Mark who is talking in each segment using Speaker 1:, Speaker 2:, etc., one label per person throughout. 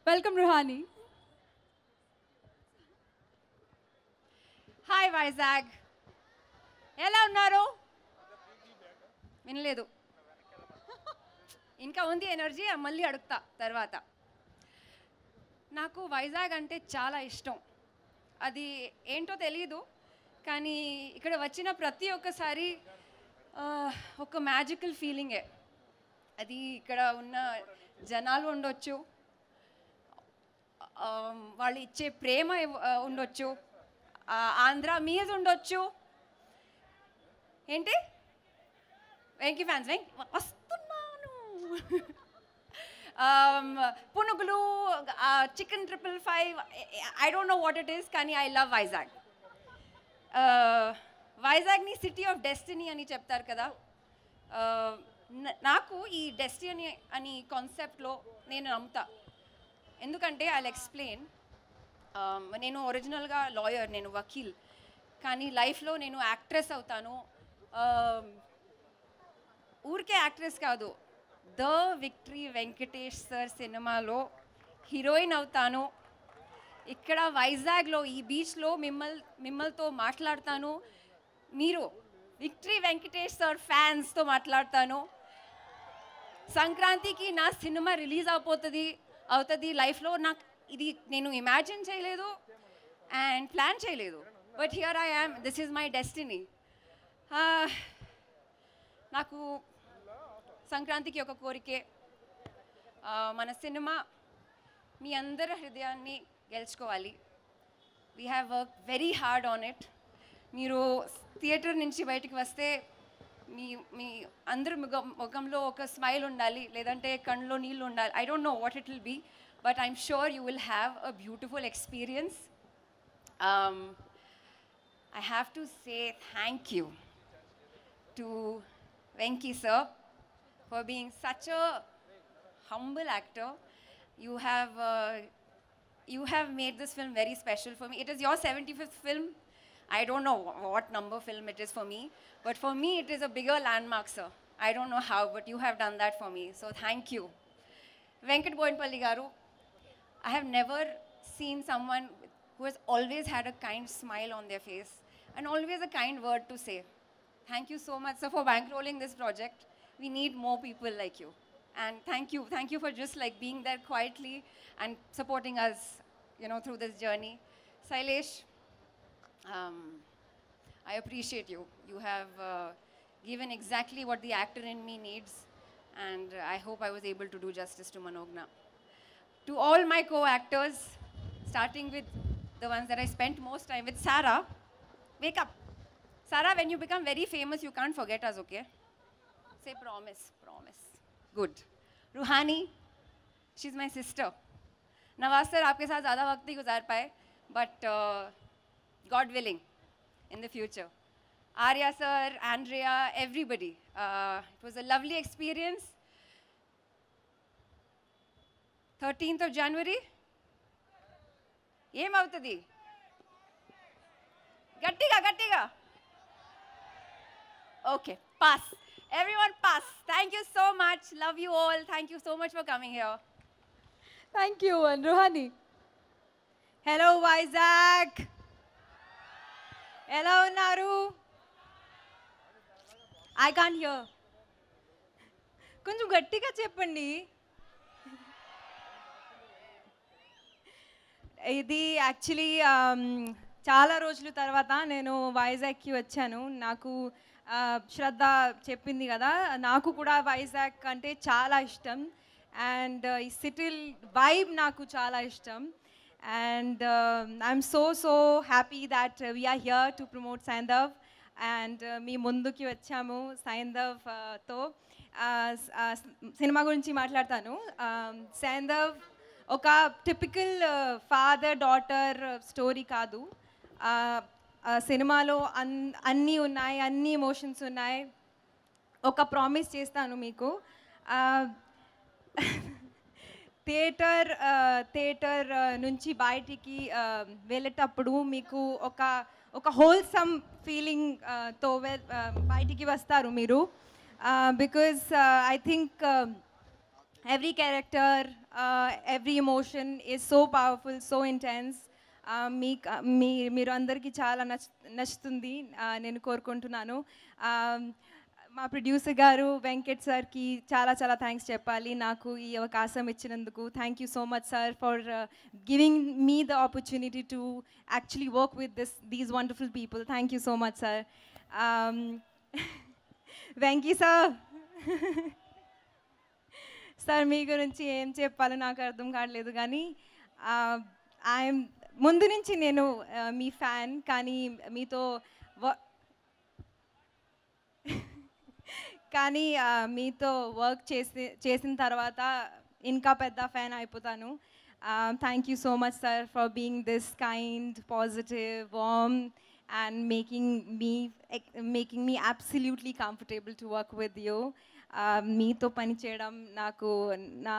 Speaker 1: Welcome Ruhani.
Speaker 2: Hi Vizag, ఎలా ఉన్నారు? వినలేదు, ఇంకా ఉంది ఎనర్జీ, మళ్ళీ అడుగుతా తర్వాత. నాకు వైజాగ్ అంటే చాలా ఇష్టం. అది ఏంటో తెలియదు, కానీ ఇక్కడ వచ్చిన ప్రతి ఒక్కసారి ఒక మ్యాజికల్ ఫీలింగే. అది ఇక్కడ ఉన్న జనాలు ఉండొచ్చు, వాళ్ళు ఇచ్చే ప్రేమ ఉండొచ్చు, ఆంధ్ర మీద ఉండొచ్చు. ఏంటి వెంకీ ఫ్యాన్స్ వస్తున్నాను. పునుగులు, chicken 555, I don't know what it is, కానీ ఐ లవ్ వైజాగ్. వైజాగ్ని సిటీ ఆఫ్ డెస్టినీ అని చెప్తారు కదా. నాకు ఈ డెస్టినీ అని కాన్సెప్ట్లో నేను నమ్ముతా. ఎందుకంటే ఐ ఎక్స్ప్లెయిన్. నేను ఒరిజినల్గా లాయర్, నేను వకీల్, కానీ లైఫ్లో నేను యాక్ట్రెస్ అవుతాను. ఊరికే యాక్ట్రెస్ కాదు, ద విక్టరీ వెంకటేష్ సార్ సినిమాలో హీరోయిన్ అవుతాను. ఇక్కడ వైజాగ్లో ఈ బీచ్లో మిమ్మల్తో మాట్లాడతాను. మీరు విక్టరీ వెంకటేష్ సార్ ఫ్యాన్స్తో మాట్లాడతాను. సంక్రాంతికి నా సినిమా రిలీజ్ అవుతుంది లైఫ్లో. నాకు ఇది నేను ఇమాజిన్ చేయలేదు అండ్ ప్లాన్ చేయలేదు, but here I am, this is my destiny. నాకు సంక్రాంతికి ఒక కోరికే, మన సినిమా మీ అందరి హృదయాన్ని గెలుచుకోవాలి. We have work very hard on it. మీరు థియేటర్ నుంచి బయటికి వస్తే మీ మీ అందరి ముఖంలో ఒక స్మైల్ ఉండాలి, లేదంటే కళ్ళలో నీళ్ళు ఉండాలి. I don't know what it will be, but I'm sure you will have a beautiful experience. I have to say thank you to Venki sir for being such a humble actor. You have made this film very special for me. It is your 75th film. I don't know what number film it is for me, but for me it is a bigger landmark, sir. I don't know how, but you have done that for me, so thank you. Venkat Boinpalli garu, I have never seen someone who has always had a kind smile on their face and always a kind word to say. Thank you so much, sir, for bankrolling this project. We need more people like you. And thank you for just like being there quietly and supporting us, through this journey. Sailesh, I appreciate you. You have given exactly what the actor in me needs, and I hope I was able to do justice to Manogna. To all my co-actors, starting with the ones that I spent most time with, Sarah, wake up. Sarah, when you become very famous, you can't forget us, okay? Say promise. Good. Ruhani, she's my sister. Nawaz sir, आपके साथ ज़्यादा वक्त नहीं गुजार पाए, but God willing, in the future. Arya sir, Andrea, everybody. It was a lovely experience. 13th of January. ఏమవుతుంది? గట్టిగా. Okay, pass. Everyone pass. Thank you so much. Love you all. Thank you so much for coming here.
Speaker 1: Thank you. And Ruhani.
Speaker 3: Hello Vizag, ఎలా ఉన్నారు? I can't hear, కొంచెం గట్టిగా చెప్పండి. ఇది actually చాలా రోజుల తర్వాత నేను వైజాగ్కి వచ్చాను. నాకు శ్రద్ధ చెప్పింది కదా, నాకు కూడా వైజాగ్ అంటే చాలా ఇష్టం. అండ్ ఈ సిటీ వైబ్ నాకు చాలా ఇష్టం. And I'm so happy that we are here to promote Saindav. And మీ ముందుకి వచ్చాము సైంధవ్తో సినిమా గురించి మాట్లాడతాను. సైంధవ్ ఒక టిపికల్ ఫాదర్ డాటర్ స్టోరీ కాదు. సినిమాలో అన్నీ ఉన్నాయి, అన్ని ఎమోషన్స్ ఉన్నాయి. ఒక ప్రామిస్ చేస్తాను మీకు, థియేటర్ నుంచి బయటికి వెళ్ళేటప్పుడు మీకు ఒక హోల్సమ్ ఫీలింగ్తో బయటికి వస్తారు మీరు. Because I think every character, every emotion is so powerful, so intense. మీరు అందరికీ చాలా నచ్చుతుంది నేను కోరుకుంటున్నాను. మా ప్రొడ్యూసర్ గారు వెంకట్ సార్కి చాలా చాలా థ్యాంక్స్ చెప్పాలి నాకు ఈ అవకాశం ఇచ్చినందుకు. Thank you so much sir for giving me the opportunity to actually work with these wonderful people. Thank you so much sir. Venky sir, sir మీ గురించి ఏం చెప్పాలో నాకు అర్థం కావట్లేదు, కానీ ఐఎమ్ ముందు నుంచి నేను మీ ఫ్యాన్, కానీ మీతో వర్క్ చేసిన తర్వాత ఇంకా పెద్ద ఫ్యాన్ అయిపోతాను. Thank you so much sir for being this kind, positive, warm and making me absolutely comfortable to work with you. మీతో పని చేయడం నాకు నా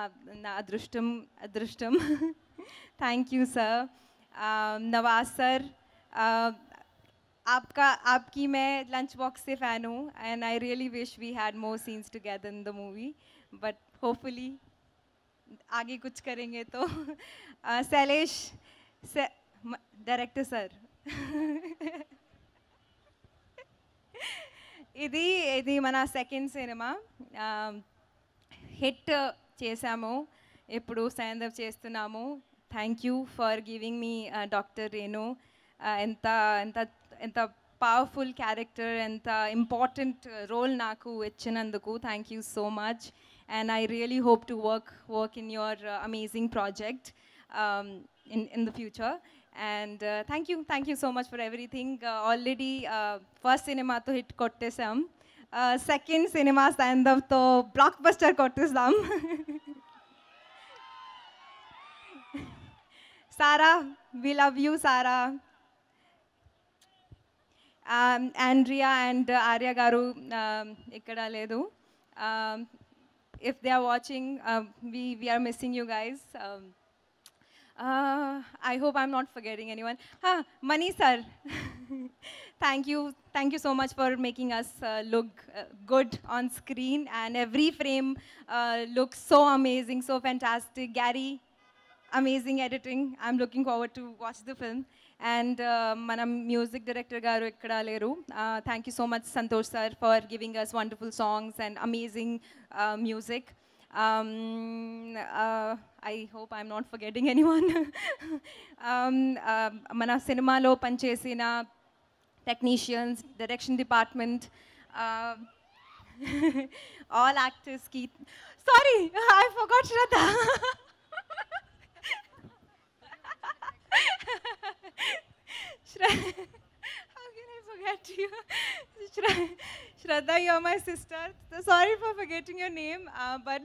Speaker 3: అదృష్టం. Thank you sir. Nawaz sir, आपकी मैं लंच बॉक्स से फ़ैन हूँ and I really wish we had more scenes together in the movie, but hopefully आगे कुछ करेंगे तो. शैलेश डायरेक्टर सर, ఇది మన సెకండ్ సినిమా. హిట్ చేసాము, ఇప్పుడు సైందవ్ చేస్తున్నాము. Thank you for giving me doctor Renu. ఎంత ఎంత ఎంత పవర్ఫుల్ క్యారెక్టర్, ఎంత ఇంపార్టెంట్ రోల్ నాకు ఇచ్చినందుకు thank you so much. And I really hope to work in your amazing project in the future. And thank you so much for everything. Already first cinema to hit kottesam, second cinema Sandhav to blockbuster kottesam. Sarah, we love you, Sarah. Andrea and Arya garu ikkada ledu. If they are watching, we are missing you guys. I hope I'm not forgetting anyone. Mani sir, thank you so much for making us look good on screen, and every frame looks so amazing, so fantastic. Gary, amazing editing. I'm looking forward to watch the film. And mana music director garu ikkada leru. Thank you so much Santosh sir for giving us wonderful songs and amazing music. I hope I'm not forgetting anyone. Mana cinema lo panchesina technicians, direction department, all actors ki. Sorry, I forgot Shraddha. How can I forget you? Shraddha, you're my sister. So sorry for forgetting your name, but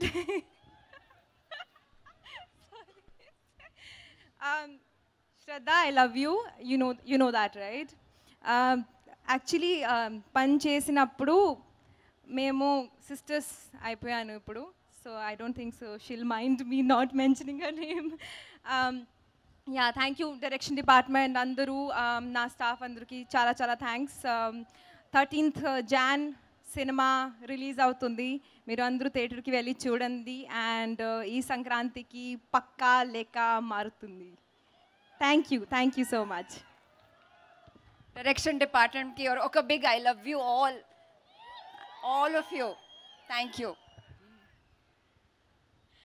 Speaker 3: Shraddha, I love you. You know that, right? Actually, పని చేసినప్పుడు మేము sisters అయిపోయాను ఇప్పుడు. So I don't think so she'll mind me not mentioning her name. Yeah, thank you direction department అందరూ, నా staff అందరికి చాలా చాలా thanks. 13th Jan cinema release అవుతుంది, మీరు అందరూ థియేటర్కి వెళ్ళి చూడండి. అండ్ ఈ సంక్రాంతికి పక్కా లేక మారుతుంది. Thank you so much.
Speaker 2: Direction department ki aur oka big I love you all of you. Thank you.